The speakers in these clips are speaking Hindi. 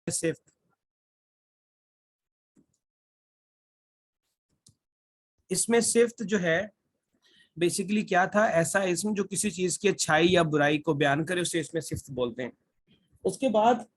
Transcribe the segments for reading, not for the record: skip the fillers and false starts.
सिफ्त, इसमें सिफ्त जो है बेसिकली क्या था, ऐसा इसम जो किसी चीज की अच्छाई या बुराई को बयान करे उसे इसमें सिफ्त बोलते हैं। उसके बाद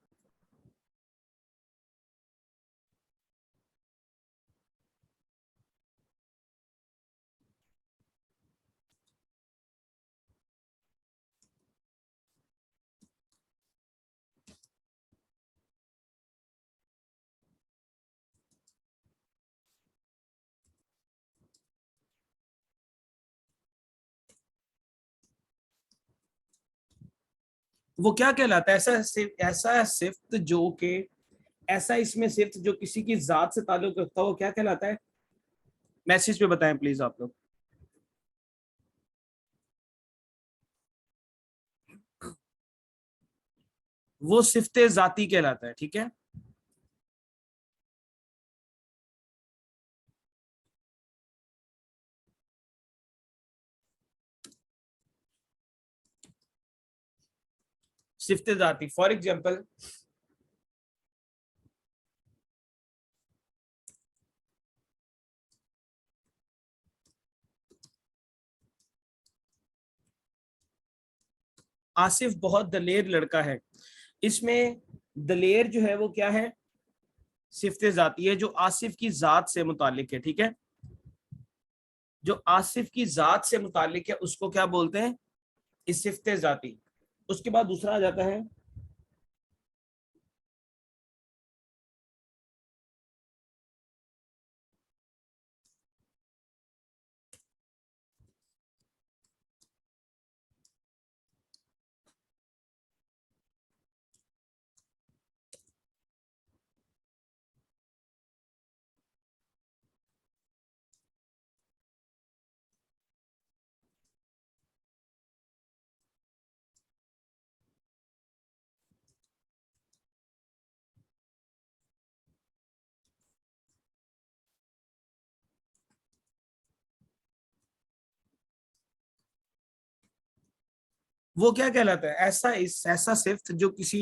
वो क्या कहलाता है, ऐसा सिफ्त जो कि ऐसा इसमें सिफ्त जो किसी की जात से ताल्लुक रखता है, वो क्या कहलाता है? मैसेज पे बताएं प्लीज आप लोग। वो सिफ्त जाती कहलाता है, ठीक है। सिफ्त जाती, फॉर एग्जाम्पल आसिफ बहुत दलेर लड़का है, इसमें दलेर जो है वो क्या है, सिफ्त जाती है जो आसिफ की जात से मुतालिक है, ठीक है। जो आसिफ की जात से मुतालिक है उसको क्या बोलते हैं, इस सिफ्त जाती। उसके बाद दूसरा आ जाता है वो क्या कहलाता है, ऐसा सिफ्त जो किसी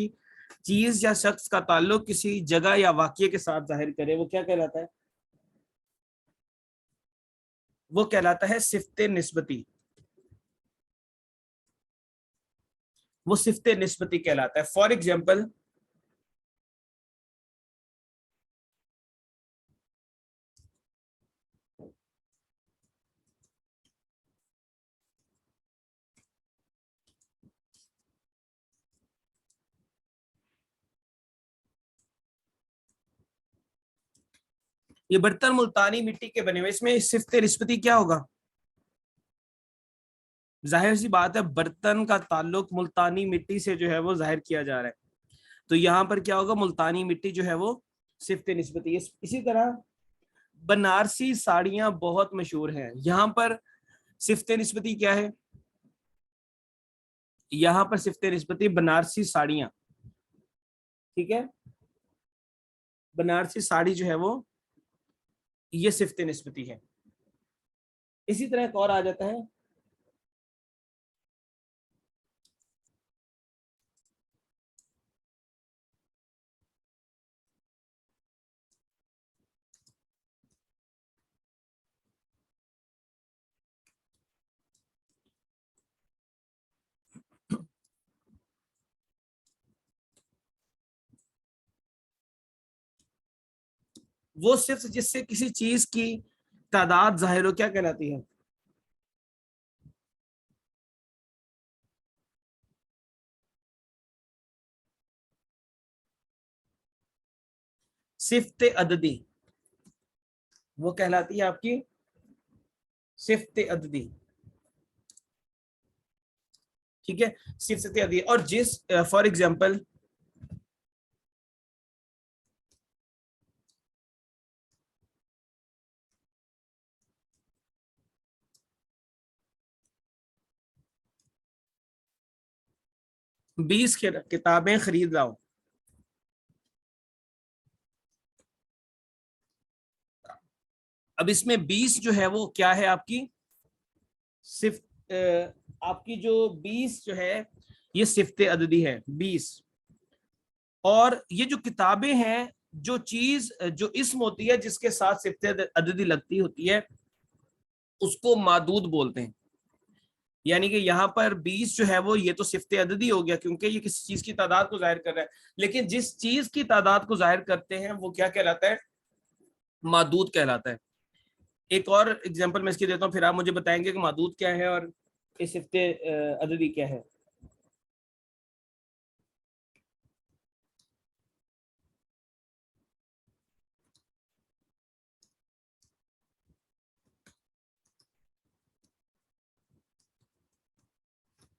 चीज या शख्स का ताल्लुक किसी जगह या वाक्य के साथ जाहिर करे, वो क्या कहलाता है? वो कहलाता है सिफ्त निस्बती। वो सिफ्त निस्बती कहलाता है। फॉर एग्जाम्पल ये बर्तन मुल्तानी मिट्टी के बने हुए, इसमें सिफ्त निस्बती क्या होगा? जाहिर सी बात है, बर्तन का ताल्लुक मुल्तानी मिट्टी से जो है वो जाहिर किया जा रहा है, तो यहाँ पर क्या होगा, मुल्तानी मिट्टी जो है वो सिफ्त निस्बती है। इसी तरह बनारसी साड़ियां बहुत मशहूर हैं, यहाँ पर सिफ्त निस्बती क्या है? यहाँ पर सिफ्त निस्बती बनारसी साड़ियां, ठीक है। बनारसी साड़ी जो है वो ये सिफ्त निस्बती है। इसी तरह एक और आ जाता है वो सिर्फ जिससे किसी चीज की तादाद जाहिर हो, क्या कहलाती है? सिफ्त अददी, वो कहलाती है आपकी सिफ्त अददी, ठीक है। सिफ्त अददी, और जिस फॉर एग्जाम्पल बीस किताबें खरीद लाओ, अब इसमें 20 जो है वो क्या है आपकी सिफ्त, आपकी जो 20 जो है ये सिफ्त अददी है, 20। और ये जो किताबें हैं, जो चीज जो इस्म होती है जिसके साथ सिफ्ते अददी लगती होती है उसको मादूद बोलते हैं। यानी कि यहाँ पर 20 जो है वो ये तो सिफ्ते अददी हो गया क्योंकि ये किसी चीज की तादाद को जाहिर कर रहा है, लेकिन जिस चीज की तादाद को जाहिर करते हैं वो क्या कहलाता है? मादूद कहलाता है। एक और एग्जांपल मैं इसकी देता हूँ, फिर आप मुझे बताएंगे कि मादूद क्या है और इस सिफ्ते अददी क्या है।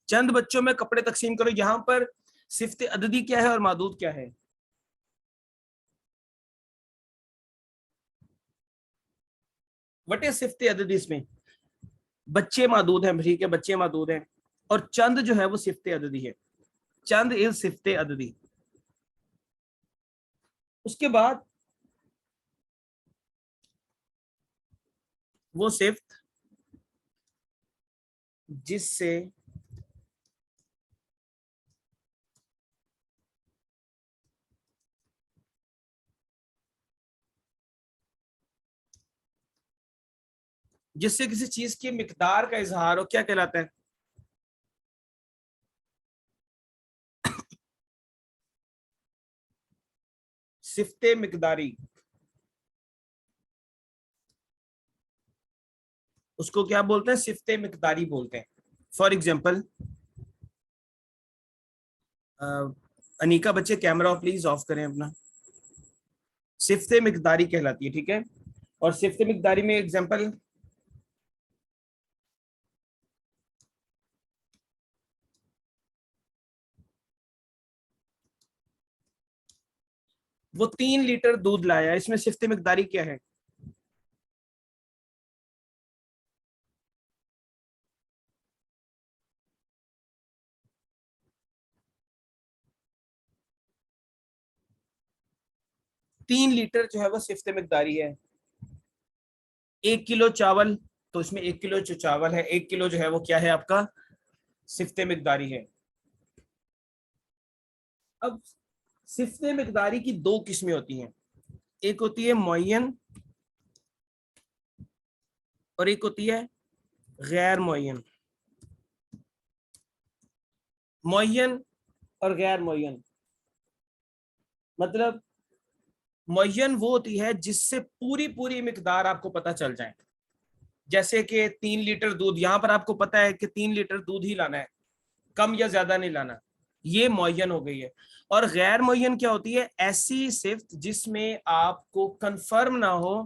चंद बच्चों में कपड़े तकसीम करो, यहाँ पर सिफ्ते अददी क्या है और मादूद क्या है? वट इज सिफ्ते अददी? इसमें बच्चे मादूद हैं, ठीक है, बच्चे मादूद हैं, और चंद जो है वो सिफ्ते अददी है। चंद इज सिफ्ते अददी। उसके बाद वो सिफ्त जिससे जिससे किसी चीज की मिकदार का इजहार हो, क्या कहलाता है? सिफ्ते मिकदारी। उसको क्या बोलते हैं? सिफ्ते मिकदारी बोलते हैं। फॉर एग्जाम्पल, अनीका बच्चे कैमरा प्लीज ऑफ करें अपना। सिफ्ते मिकदारी कहलाती है, ठीक है। और सिफ्ते मिकदारी में एग्जाम्पल, वो 3 लीटर दूध लाया, इसमें सिफ्ते मिकदारी क्या है? तीन लीटर जो है वो सिफ्ते मिकदारी है। 1 किलो चावल, तो इसमें 1 किलो जो चावल है, 1 किलो जो है वो क्या है आपका? सिफ्ते मिकदारी है। अब सिफ्ते मिकदारी की दो किस्में होती हैं, एक होती है मुअय्यन और एक होती है गैर मुअय्यन। मुअय्यन और गैर मुअय्यन मतलब, मुअय्यन वो होती है जिससे पूरी पूरी मिकदार आपको पता चल जाए। जैसे कि 3 लीटर दूध, यहां पर आपको पता है कि 3 लीटर दूध ही लाना है, कम या ज्यादा नहीं लाना, ये मुअय्यन हो गई है। और गैर मुअय्यन क्या होती है? ऐसी सिफ्त जिसमें आपको कंफर्म ना हो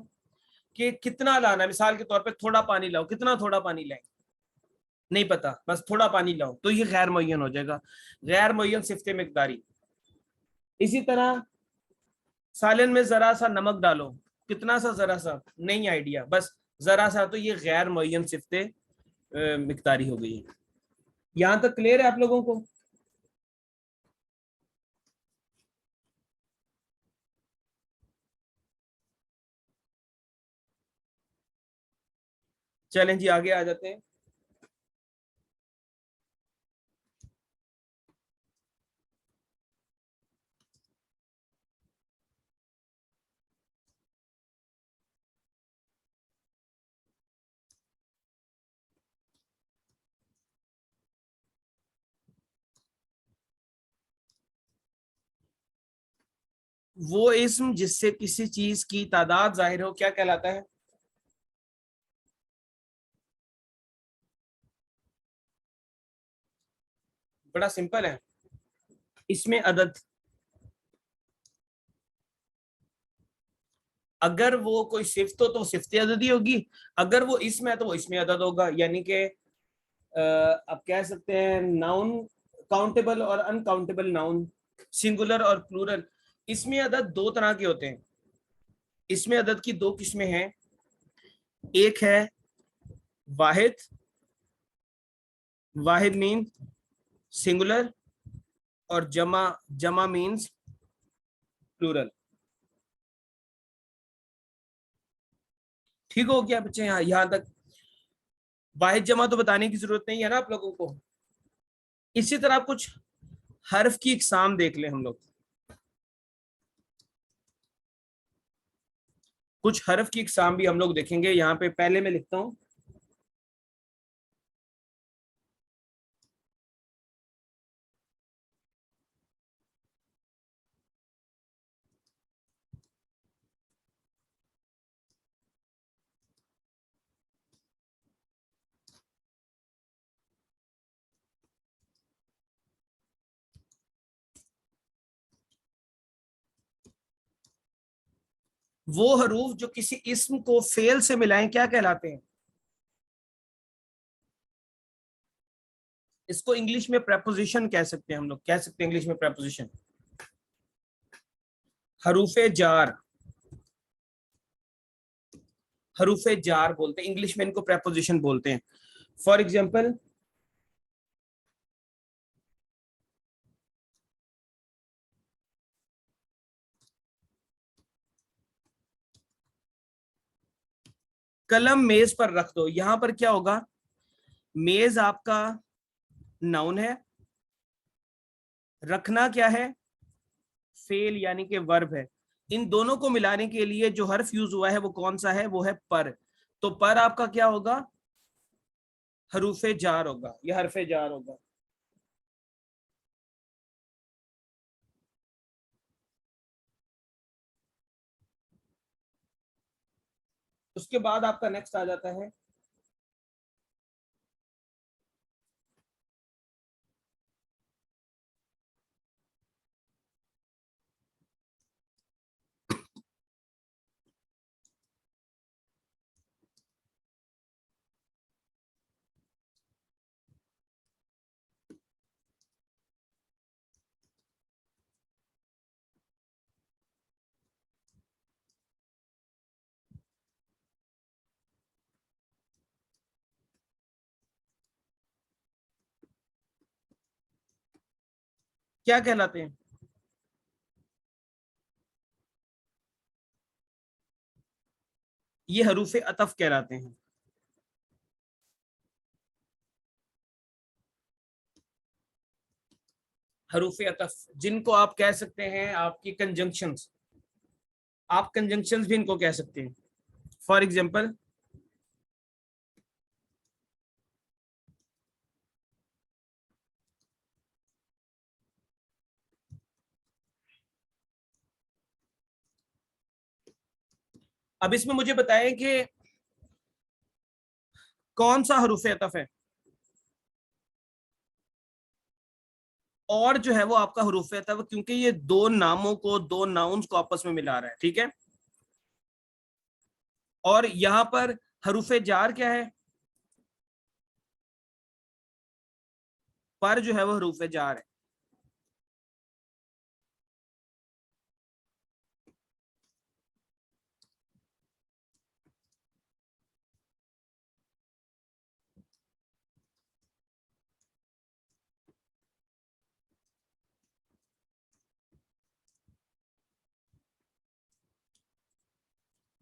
कि कितना लाना है। मिसाल के तौर पे थोड़ा पानी लाओ, कितना थोड़ा पानी लाए नहीं पता, बस थोड़ा पानी लाओ, तो ये गैर मुअय्यन हो जाएगा, गैर मुअय्यन सिफ्त मिकदारी। इसी तरह सालन में जरा सा नमक डालो, कितना सा? जरा सा, नहीं आइडिया, बस जरा सा, तो ये गैर मुअय्यन सिफ्ते मिकदारी हो गई है। यहां तक क्लियर है आप लोगों को? चलें जी, आगे आ जाते हैं। वो इस्म जिससे किसी चीज की तादाद जाहिर हो, क्या कहलाता है? बड़ा सिंपल है, इसमें अदद। अगर वो कोई सिफ्त हो तो सिफ्त अददी होगी, अगर वो इसमें है तो वो इसमें अदद होगा। यानी कि आप कह सकते हैं नाउन काउंटेबल और अनकाउंटेबल नाउन, सिंगुलर और प्लूरल। इसमें अदद दो तरह के होते हैं। इसमें अदद की दो किस्में हैं, एक है वाहिद, वाहिद मीन सिंगुलर, और जमा, जमा मीन्स प्लूरल। ठीक हो गया बच्चे? यहाँ तक वाहिद जमा तो बताने की जरूरत नहीं है ना आप लोगों को। इसी तरह कुछ हर्फ की इकसाम देख ले हम लोग। कुछ हरफ की इकसाम भी हम लोग देखेंगे। यहाँ पे पहले मैं लिखता हूँ, वो हरूफ जो किसी इस्म को फेल से मिलाएं क्या कहलाते हैं? इसको इंग्लिश में प्रेपोजिशन कह सकते हैं, हम लोग कह सकते हैं इंग्लिश में प्रेपोजिशन, हरूफे जार, हरूफे जार बोलते हैं इंग्लिश में, इनको प्रेपोजिशन बोलते हैं। फॉर एग्जाम्पल, कलम मेज पर रख दो, यहां पर क्या होगा, मेज आपका नाउन है, रखना क्या है, फेल यानी कि वर्ब है। इन दोनों को मिलाने के लिए जो हर्फ यूज हुआ है वो कौन सा है, वो है पर। तो पर आपका क्या होगा, हरूफे जार होगा, यह हरफे जार होगा। उसके बाद आपका नेक्स्ट आ जाता है क्या कहलाते हैं, ये हरूफे अतफ कहलाते हैं। हरूफे अतफ जिनको आप कह सकते हैं आपकी कंजंक्शंस, आप कंजंक्शंस भी इनको कह सकते हैं। फॉर एग्जाम्पल, अब इसमें मुझे बताएं कि कौन सा हरूफे अतफ है, और जो है वो आपका हरूफे अतफ, क्योंकि ये दो नामों को, दो नाउन्स को आपस में मिला रहा है, ठीक है। और यहां पर हरूफे जार क्या है, पर जो है वो हरूफे जार है।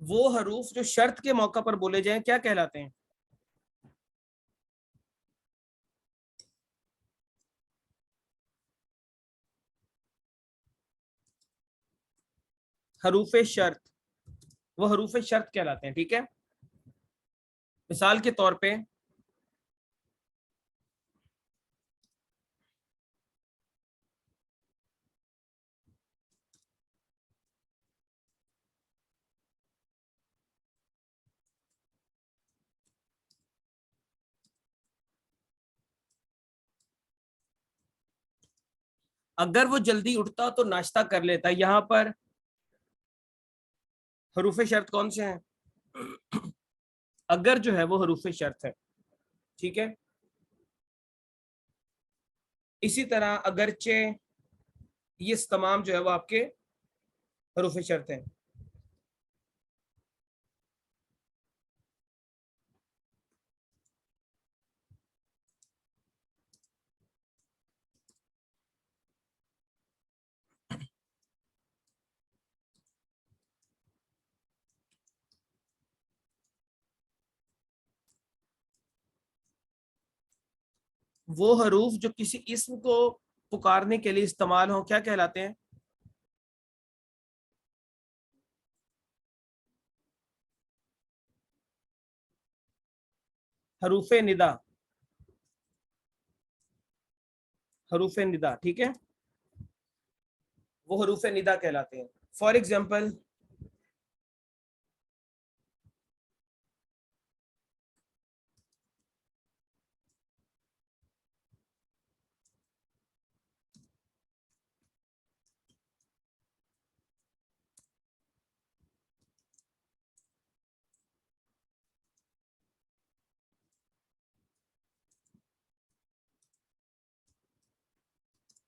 वो हरूफ जो शर्त के मौका पर बोले जाएं क्या कहलाते हैं, हरूफे शर्त, वो हरूफे शर्त कहलाते हैं, ठीक है। मिसाल के तौर पे, अगर वो जल्दी उठता तो नाश्ता कर लेता, यहां पर हरूफे शर्त कौन से हैं, अगर जो है वो हरूफे शर्त है, ठीक है। इसी तरह अगरचे, ये तमाम जो है वो आपके हरूफे शर्त हैं। वो हरूफ जो किसी इस्म को पुकारने के लिए इस्तेमाल हो, क्या कहलाते हैं, हरूफे निदा, हरूफे निदा, ठीक है, वो हरूफे निदा कहलाते हैं। फॉर एग्जाम्पल,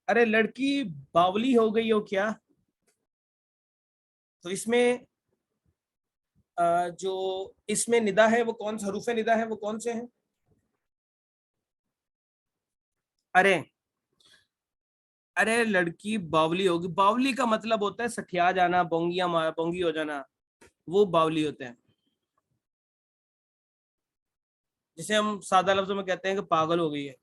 अरे लड़की बावली हो गई हो क्या? तो इसमें जो इसमें निदा है वो कौन सा हरूफे निदा है, वो कौन से हैं? अरे, अरे लड़की बावली होगी, बावली का मतलब होता है सठिया जाना, बोंगिया मार, बोंगी हो जाना, वो बावली होते हैं। जिसे हम सादा लफ्जों में कहते हैं कि पागल हो गई है।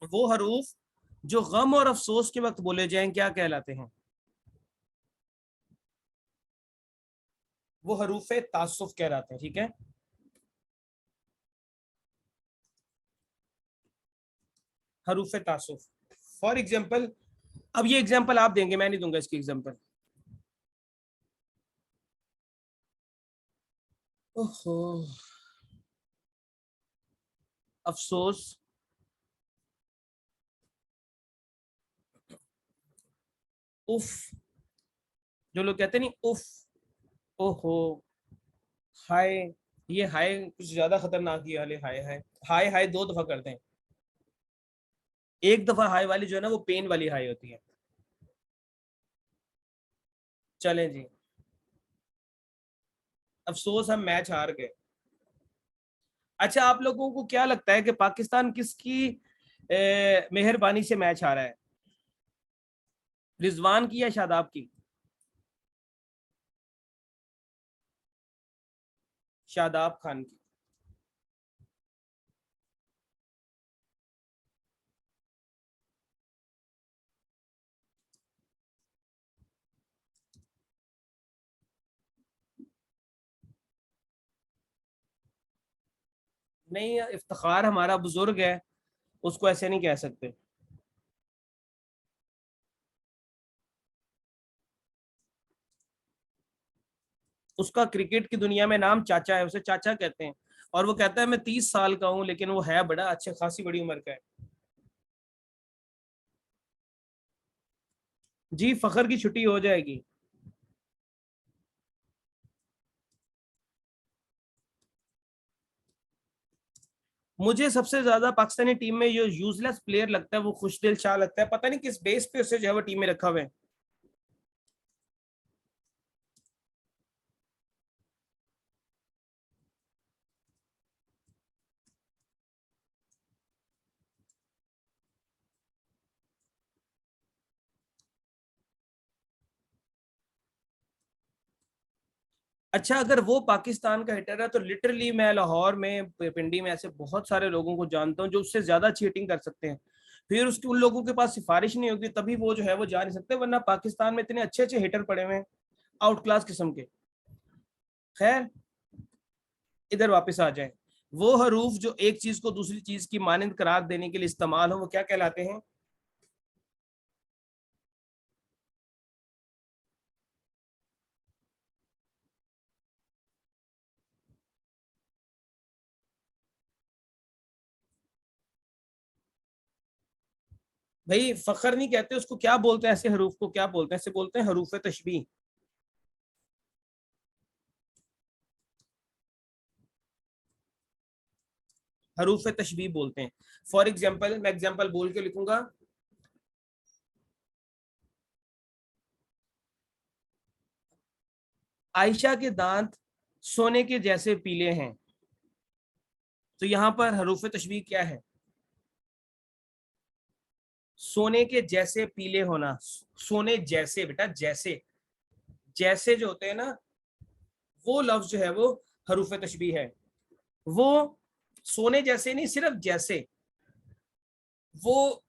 वो हरूफ जो गम और अफसोस के वक्त बोले जाएं क्या कहलाते हैं? वो हरूफे तासुफ कहलाते हैं, ठीक है। हरूफे तासुफ, फॉर एग्जाम्पल, अब ये एग्जाम्पल आप देंगे, मैं नहीं दूंगा इसकी एग्जाम्पल। ओहो, अफसोस, उफ, जो लोग कहते नहीं उफ, ओहो, हाय, ये हाय कुछ ज्यादा खतरनाक ही वाले हाय हाय, हाय हाय दो दफा करते हैं। एक दफा हाय वाली जो है ना वो पेन वाली हाय होती है। चलें जी, अफसोस हम मैच हार गए। अच्छा, आप लोगों को क्या लगता है कि पाकिस्तान किसकी मेहरबानी से मैच हारा है? रिजवान की या शादाब की? शादाब खान की। नहीं, इफ्तिखार हमारा बुजुर्ग है, उसको ऐसे नहीं कह सकते। उसका क्रिकेट की दुनिया में नाम चाचा है, उसे चाचा कहते हैं। और वो कहता है मैं 30 साल का हूं, लेकिन वो है बड़ा अच्छे खासी बड़ी उम्र का है। जी, फखर की छुट्टी हो जाएगी। मुझे सबसे ज्यादा पाकिस्तानी टीम में जो यूजलेस प्लेयर लगता है वो खुशदिल शाह लगता है, पता नहीं किस बेस पे उसे जो है वो टीम में रखा हुआ है। अच्छा, अगर वो पाकिस्तान का हिटर है तो लिटरली मैं लाहौर में, पिंडी में ऐसे बहुत सारे लोगों को जानता हूँ जो उससे ज्यादा चीटिंग कर सकते हैं। फिर उसकी उन लोगों के पास सिफारिश नहीं होगी, तभी वो जो है वो जा नहीं सकते, वरना पाकिस्तान में इतने अच्छे अच्छे हिटर पड़े हुए हैं, आउट क्लास किस्म के। खैर, इधर वापस आ जाए। वो हरूफ जो एक चीज को दूसरी चीज की मानंद करार देने के लिए इस्तेमाल हो वो क्या कहलाते हैं? भाई फखर नहीं कहते उसको, क्या बोलते हैं ऐसे हरूफ को, क्या बोलते हैं? ऐसे बोलते हैं हरूफ तशबीह। हरूफ तशबीह बोलते हैं। फॉर एग्जाम्पल, मैं एग्जाम्पल बोल के लिखूंगा। आयशा के दांत सोने के जैसे पीले हैं। तो यहाँ पर हरूफ तशबीह क्या है? सोने के जैसे पीले होना, सोने जैसे, बेटा जैसे, जैसे जो होते हैं ना, वो लफ्ज जो है वो हरूफ तशबीह है। वो सोने जैसे नहीं, सिर्फ जैसे, वो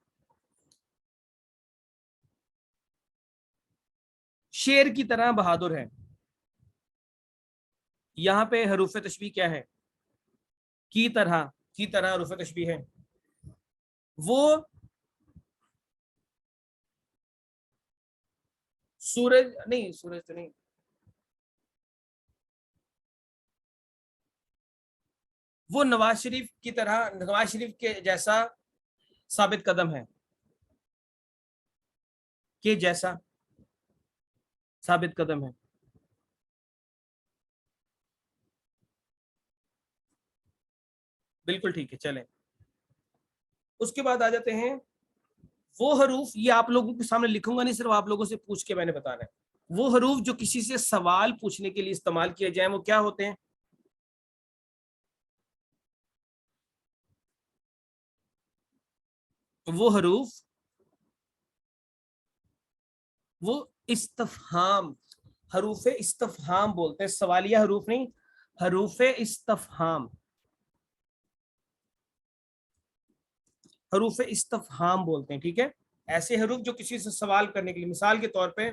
शेर की तरह बहादुर है। यहाँ पे हरूफ तशबीह क्या है? की तरह, की तरह हरूफ तशबीह है। वो सूरज नहीं, सूरज तो नहीं, वो नवाज शरीफ की तरह, नवाज शरीफ के जैसा साबित कदम है, के जैसा साबित कदम है। बिल्कुल ठीक है, चलें। उसके बाद आ जाते हैं वो हरूफ, ये आप लोगों के सामने लिखूंगा नहीं, सिर्फ आप लोगों से पूछ के मैंने बताना है। वो हरूफ जो किसी से सवाल पूछने के लिए इस्तेमाल किए जाए, वो क्या होते हैं? वो हरूफ, वो इस्तफहाम, हरूफ इस्तफहाम बोलते हैं, सवालिया हरूफ नहीं, हरूफ इस्तफहाम, हरूफ इस्तफहाम बोलते हैं, ठीक है। ऐसे हरूफ जो किसी से सवाल करने के लिए, मिसाल के तौर पे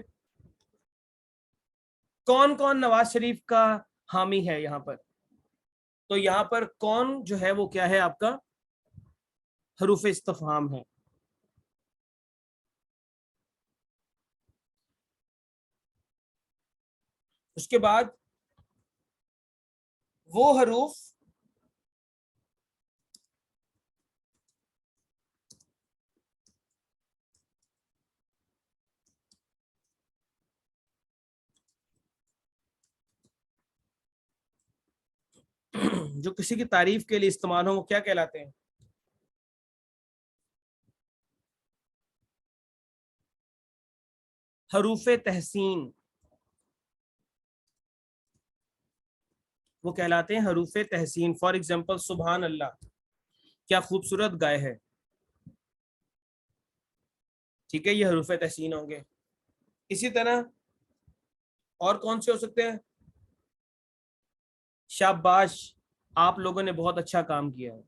कौन कौन नवाज शरीफ का हामी है यहाँ पर, तो यहाँ पर कौन जो है वो क्या है आपका? हरूफ इस्तफहाम है। उसके बाद वो हरूफ जो किसी की तारीफ के लिए इस्तेमाल हो, वो क्या कहलाते हैं? हरूफ तहसीन, वो कहलाते हैं हरूफ तहसीन। फॉर एग्जाम्पल सुबहान अल्लाह, क्या खूबसूरत गाय है, ठीक है, ये हरूफ तहसीन होंगे। इसी तरह और कौन से हो सकते हैं? शाबाश, आप लोगों ने बहुत अच्छा काम किया है,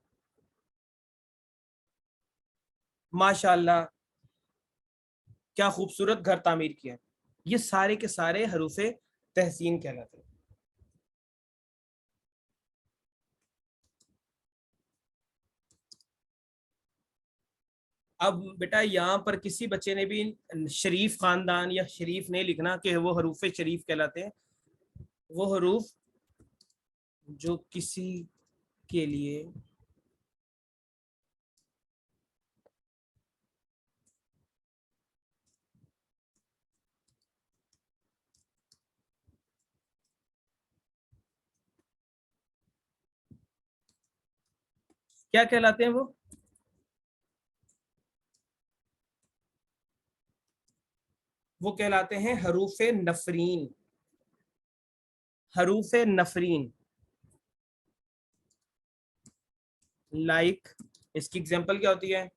माशाल्लाह, क्या खूबसूरत घर तामीर किया है, ये सारे के सारे हरूफ तहसीन कहलाते हैं। अब बेटा यहाँ पर किसी बच्चे ने भी शरीफ खानदान या शरीफ नहीं लिखना कि वो हरूफ शरीफ कहलाते हैं। वो हरूफ जो किसी के लिए क्या कहलाते हैं? वो कहलाते हैं हरूफ नफरीन, हरूफ नफरीन। लाइक, इसकी एग्जांपल क्या होती है?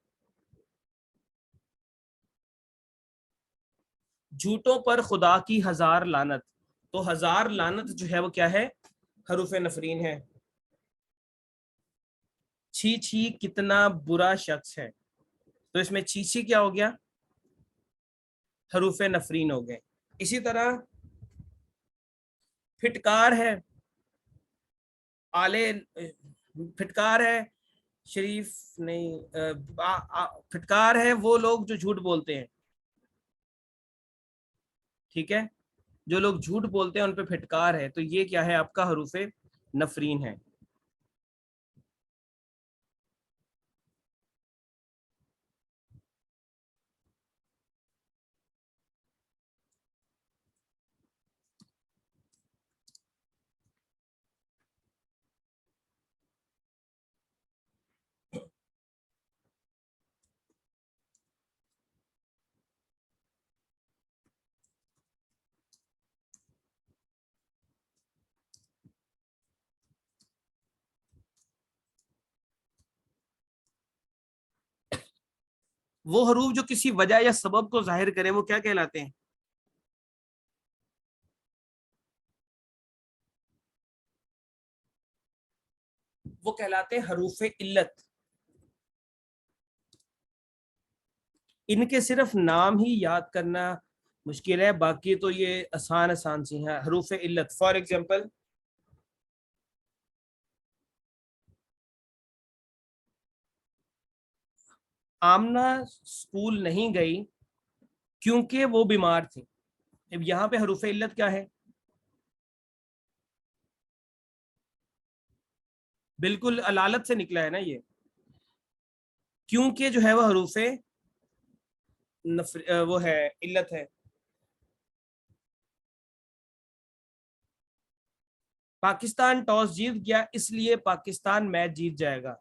झूठों पर खुदा की हजार लानत, तो हजार लानत जो है वो क्या है? हरूफ नफरीन है। छी छी कितना बुरा शख्स है, तो इसमें छी छी क्या हो गया? हरूफ नफरीन हो गए। इसी तरह फिटकार है, आले, फिटकार है, शरीफ नहीं, फिटकार है वो लोग जो झूठ बोलते हैं, ठीक है, जो लोग झूठ बोलते हैं उन पे फिटकार है, तो ये क्या है आपका? हरूफ नफरीन है। वो हरूफ जो किसी वजह या सबब को जाहिर करें वो क्या कहलाते हैं? वो कहलाते हैं हरूफ इल्लत। इनके सिर्फ नाम ही याद करना मुश्किल है, बाकी तो ये आसान आसान सी हैं। हरूफ इल्लत फॉर एग्जांपल, आमना स्कूल नहीं गई क्योंकि वो बीमार थी। अब यहाँ पे हरूफ इल्लत क्या है? बिल्कुल अलालत से निकला है ना ये, क्योंकि जो है वो हरूफ वो है, इल्लत है। पाकिस्तान टॉस जीत गया इसलिए पाकिस्तान मैच जीत जाएगा।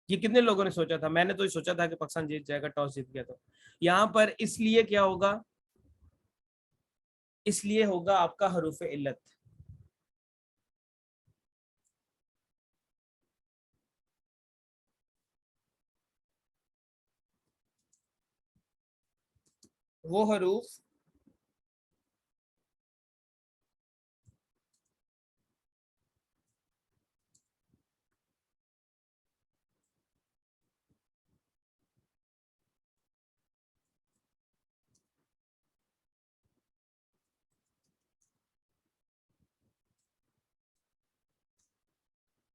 ये कितने लोगों ने सोचा था? मैंने तो ये सोचा था कि पाकिस्तान जीत जाएगा, टॉस जीत गया। तो यहाँ पर इसलिए क्या होगा? इसलिए होगा आपका हरूफ इल्लत। वो हरूफ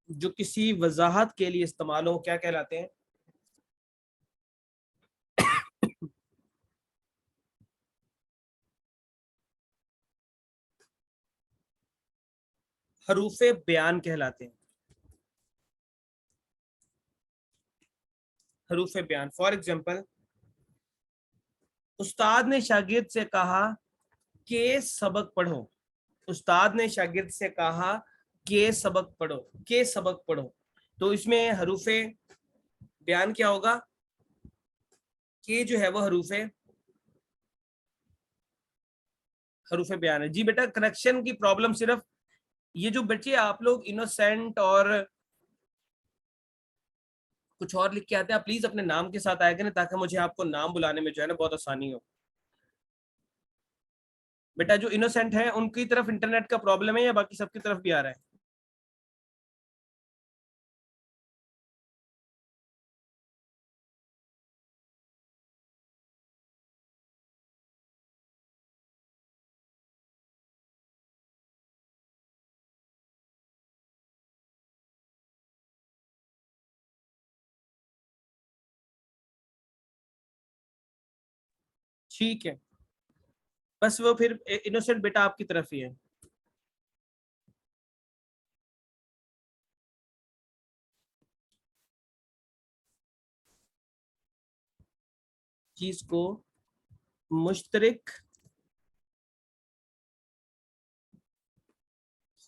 जो किसी वजाहत के लिए इस्तेमाल हो क्या कहलाते हैं? हरूफ बयान कहलाते हैं। हरूफ बयान फॉर एग्जांपल, उस्ताद ने शागिर्द से कहा कि सबक पढ़ो। उस्ताद ने शागिर्द से कहा कि सबक पढ़ो, के सबक पढ़ो। तो इसमें हरूफ बयान क्या होगा? के जो है वो हरूफ बयान है। जी बेटा, कनेक्शन की प्रॉब्लम सिर्फ ये जो बच्चे आप लोग इनोसेंट और कुछ और लिख के आते हैं, आप प्लीज अपने नाम के साथ आया करें ताकि मुझे आपको नाम बुलाने में जो है ना बहुत आसानी हो। बेटा जो इनोसेंट है उनकी तरफ इंटरनेट का प्रॉब्लम है या बाकी सबकी तरफ भी आ रहा है? ठीक है, बस वो फिर इनोसेंट बेटा आपकी तरफ ही है। चीज को मुश्तरक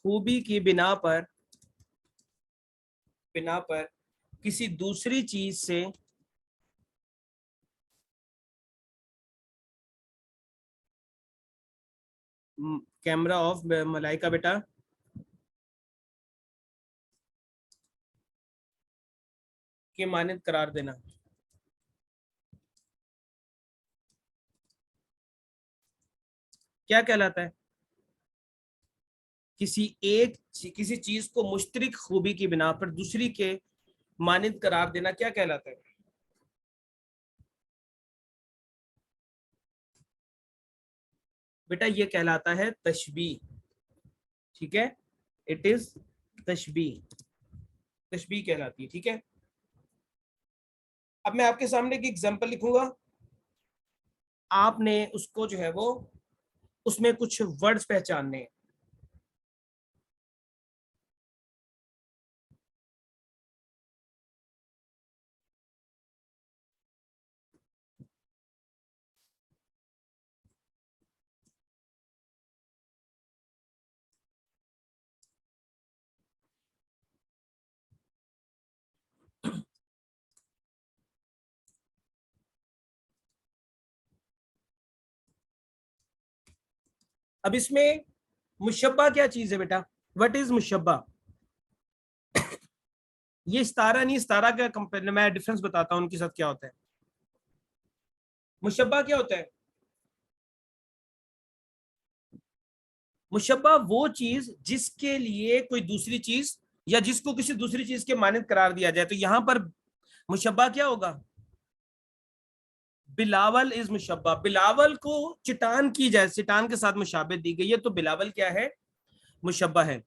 खूबी की बिना पर किसी दूसरी चीज से कैमरा ऑफ मलाइका बेटा, के मानद करार देना। क्या कहलाता है? किसी चीज को मुश्तरक खूबी की बिना पर दूसरी के मानद करार देना क्या कहलाता है? बेटा ये कहलाता है तशबीह। ठीक है, इट इज तशबीह। तशबीह कहलाती है। ठीक है, अब मैं आपके सामने एक एग्जांपल लिखूंगा, आपने उसको जो है वो उसमें कुछ वर्ड्स पहचानने हैं। अब इसमें मुशब्बा क्या चीज है बेटा? व्हाट इज मुशब्बा? ये इस्तारा नहीं, इस्तारा का कंपेयर मैं डिफरेंस बताता हूँ उनके साथ क्या होता है। मुशब्बा क्या होता है? मुशब्बा वो चीज जिसके लिए कोई दूसरी चीज या जिसको किसी दूसरी चीज के मानद करार दिया जाए, तो यहां पर मुशब्बा क्या होगा? बिलावल इज मुशब्बा। बिलावल को चट्टान की जाए, चट्टान के साथ मुशाबे दी गई है, तो बिलावल क्या है? मुशब्बा है।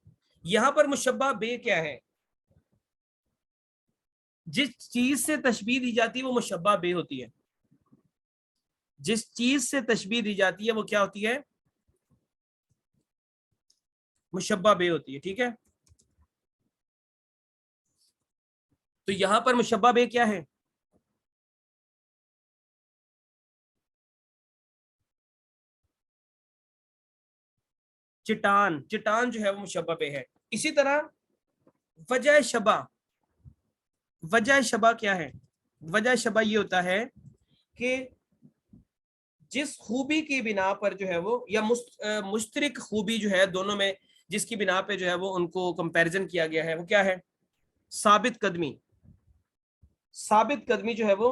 यहां पर मुशब्बा बे क्या है? जिस चीज से तशबीह दी जाती है वो मुशब्बा बे होती है। जिस चीज से तशबीह दी जाती है वो क्या होती है? मुशब्बा बे होती है। ठीक है, तो यहां पर मुशब्बा बे क्या है? चट्टान। चट्टान जो है वो मुशब्बा बे है। इसी तरह वजह शबा। वजह शबा क्या है? वजह शबा ये होता है कि जिस खूबी की बिना पर जो है वो, या मुश्तरक खूबी जो है दोनों में, जिसकी बिना पे जो है वो उनको कंपैरिजन किया गया है, वो क्या है? साबित कदमी। साबित कदमी जो है वो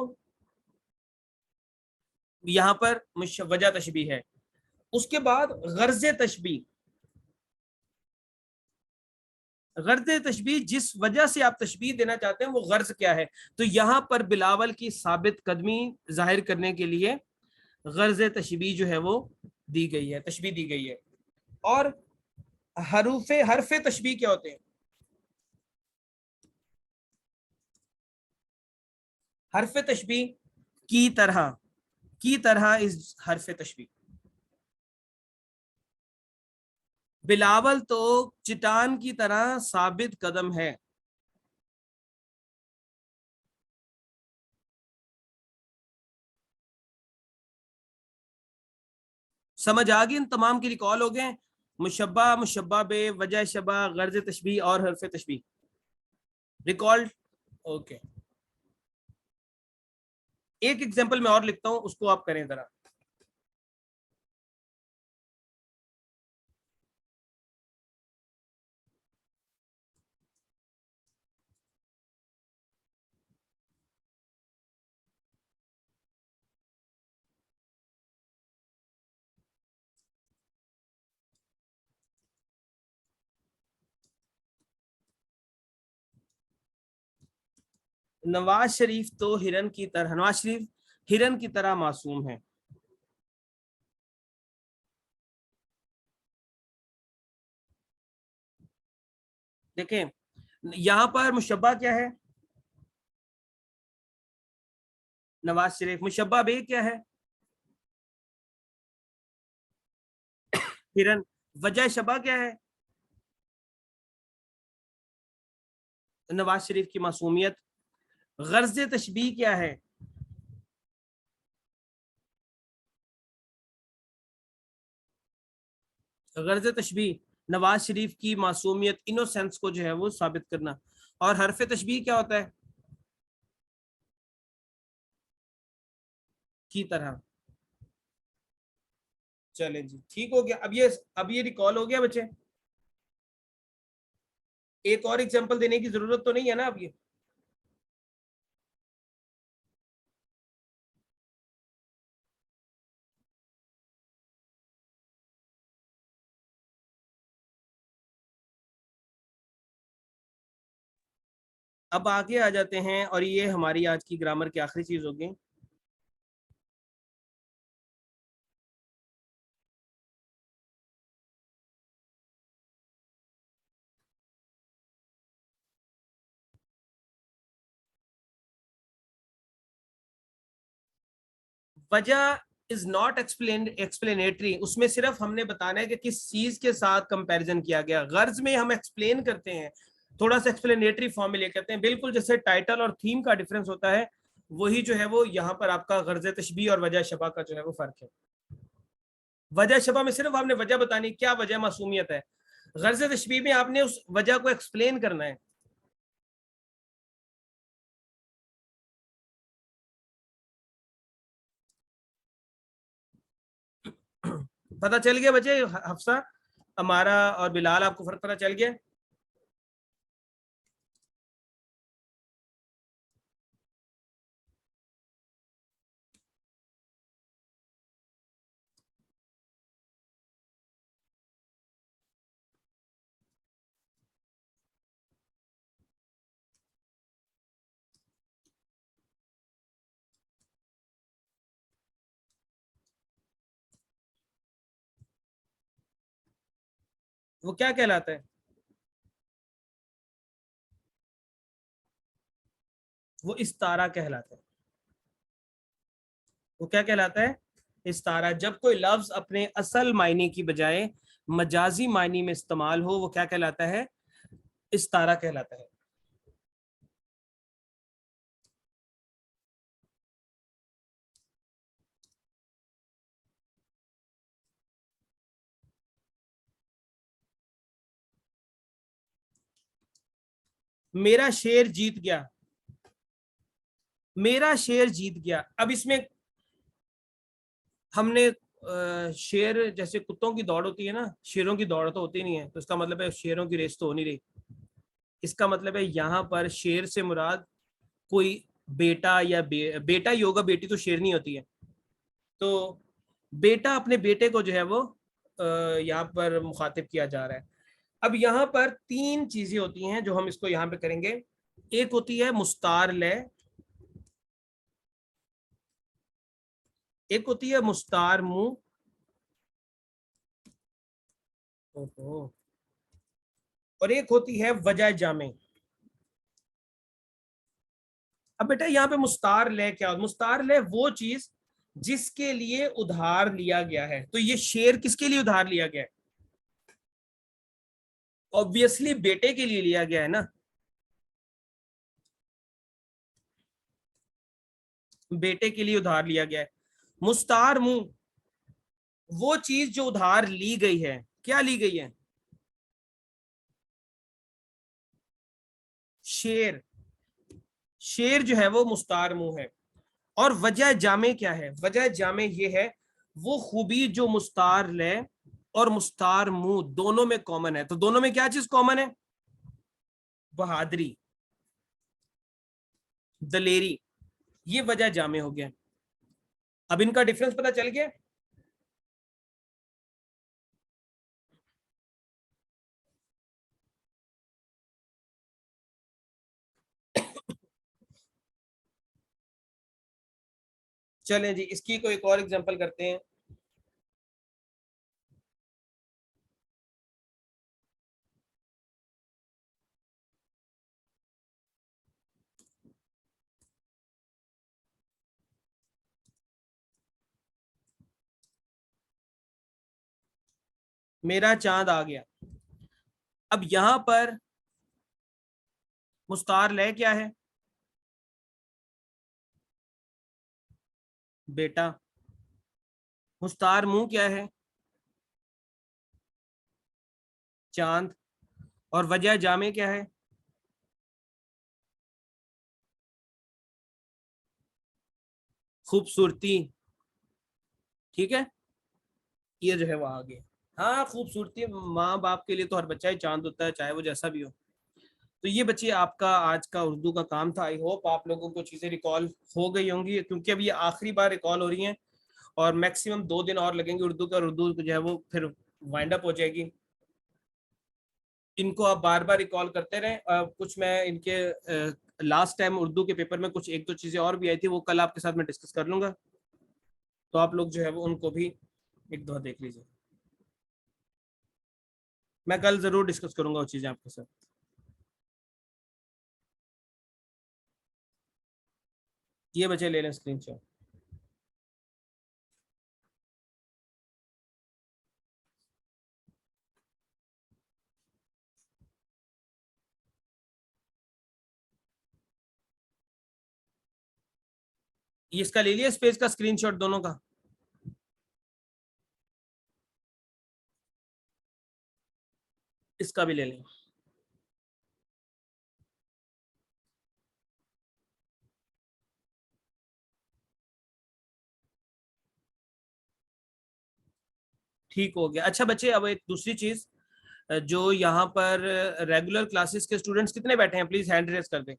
यहां पर वजह तशबी है। उसके बाद गर्ज तशबी। गर्ज तशबी, जिस वजह से आप तशबी देना चाहते हैं वो गर्ज क्या है? तो यहां पर बिलावल की साबित कदमी जाहिर करने के लिए गर्ज तशबी जो है वो दी गई है, तशबी दी गई है। और हरफे तशबी क्या होते हैं? हरफ तशबी की तरह। की तरह इस हरफ तशबी। बिलावल तो चट्टान की तरह साबित कदम है। समझ आ गई? इन तमाम की रिकॉल हो गए। मुशब्बा, मुशब्बा बे, वजह शबा, गर्ज तशबी और हरफ तशबी। रिकॉल्ड? ओके। एक एग्जांपल मैं और लिखता हूं, उसको आप करें जरा। नवाज शरीफ तो हिरन की तरह, नवाज शरीफ हिरन की तरह मासूम है। देखें, यहां पर मुशब्बा क्या है? नवाज शरीफ। मुशब्बा बे क्या है? हिरन। वजह शबा क्या है? नवाज शरीफ की मासूमियत। गर्ज तशबी क्या है? गर्ज तशबी नवाज शरीफ की मासूमियत, इनोसेंस को जो है वो साबित करना। और हरफ तशबी क्या होता है? की तरह। चले जी, ठीक हो गया। अब ये रिकॉल हो गया बच्चे। एक और एग्जांपल देने की जरूरत तो नहीं है ना अब ये? अब आगे आ जाते हैं, और ये हमारी आज की ग्रामर की आखिरी चीज होगी। वजह इज नॉट एक्सप्लेनेटरी। उसमें सिर्फ हमने बताना है कि किस चीज के साथ कंपैरिजन किया गया। गर्ज में हम एक्सप्लेन करते हैं, थोड़ा सा एक्सप्लेनेटरी फॉर्म में लेकर आते हैं, बिल्कुल जैसे टाइटल और थीम का डिफरेंस होता है, वही जो है वो यहाँ पर आपका गर्ज तशबी और वजह शबा का जो है वो फर्क है। वजह शबा में सिर्फ आपने वजह बतानी, क्या वजह मासूमियत है। गर्ज तशबी में आपने उस वजह को एक्सप्लेन करना है। पता चल गया बच्चे? हफ्सा, हमारा और बिलाल, आपको फर्क पता चल गया? वो क्या कहलाता है? वो इस्तारा कहलाता है। वो क्या कहलाता है? इस्तारा। जब कोई लफ्ज अपने असल मायने की बजाय मजाजी मायने में इस्तेमाल हो, वो क्या कहलाता है? इस्तारा कहलाता है। मेरा शेर जीत गया। मेरा शेर जीत गया। अब इसमें हमने शेर, जैसे कुत्तों की दौड़ होती है ना, शेरों की दौड़ तो होती नहीं है, तो इसका मतलब है शेरों की रेस तो हो नहीं रही। इसका मतलब है यहाँ पर शेर से मुराद कोई बेटा या बेटा ही होगा, बेटी तो शेर नहीं होती है। तो बेटा अपने बेटे को जो है वो यहाँ पर मुखातिब किया जा रहा है। अब यहाँ पर तीन चीजें होती हैं जो हम इसको यहाँ पे करेंगे। एक होती है मुस्तार ले, एक होती है मुस्तार मुंह, और एक होती है वजह जामे। अब बेटा यहाँ पे मुस्तार ले क्या? मुस्तार ले वो चीज जिसके लिए उधार लिया गया है। तो ये शेर किसके लिए उधार लिया गया है? ऑब्वियसली बेटे के लिए लिया गया है ना। बेटे के लिए उधार लिया गया है। मुस्तार मुंह वो चीज जो उधार ली गई है। क्या ली गई है? शेर। शेर जो है वो मुस्तार मुंह है। और वजह जामे क्या है? वजह जामे ये है वो खूबी जो मुस्तार ले और मुस्तार मुंह दोनों में कॉमन है। तो दोनों में क्या चीज कॉमन है? बहादुरी, दलेरी। ये वजह जामे हो गया। अब इनका डिफरेंस पता चल गया। चलें जी, इसकी कोई एक और एग्जांपल करते हैं। मेरा चांद आ गया। अब यहां पर मुस्तार ले क्या है? बेटा। मुस्तार मुंह क्या है? चांद। और वजह जामे क्या है? खूबसूरती। ठीक है, ये जो है वो आ गया। हाँ, खूबसूरती माँ बाप के लिए तो हर बच्चा ही चांद होता है, चाहे वो जैसा भी हो। तो ये बच्चे आपका आज का उर्दू का काम था। आई होप आप लोगों को चीज़ें रिकॉल हो गई होंगी, क्योंकि अब ये आखिरी बार रिकॉल हो रही हैं और मैक्सिमम 2 दिन और लगेंगे उर्दू का। उर्दू जो है वो फिर वाइंड अप हो जाएगी। इनको आप बार बार रिकॉल करते रहें। कुछ मैं इनके लास्ट टाइम उर्दू के पेपर में कुछ एक दो चीज़ें और भी आई थी, वो कल आपके साथ मैं डिस्कस कर लूँगा। तो आप लोग जो है वो उनको भी एक दो देख लीजिए। मैं कल ज़रूर डिस्कस करूँगा वो चीज़ें आपके साथ। ये बच्चे ले लें स्क्रीनशॉट। ये इसका ले लिया स्पेस का स्क्रीनशॉट दोनों का। इसका भी ले लें। ठीक हो गया। अच्छा बच्चे, अब एक दूसरी चीज, जो यहाँ पर रेगुलर क्लासेस के स्टूडेंट्स कितने बैठे हैं? प्लीज हैंड रेस कर दें।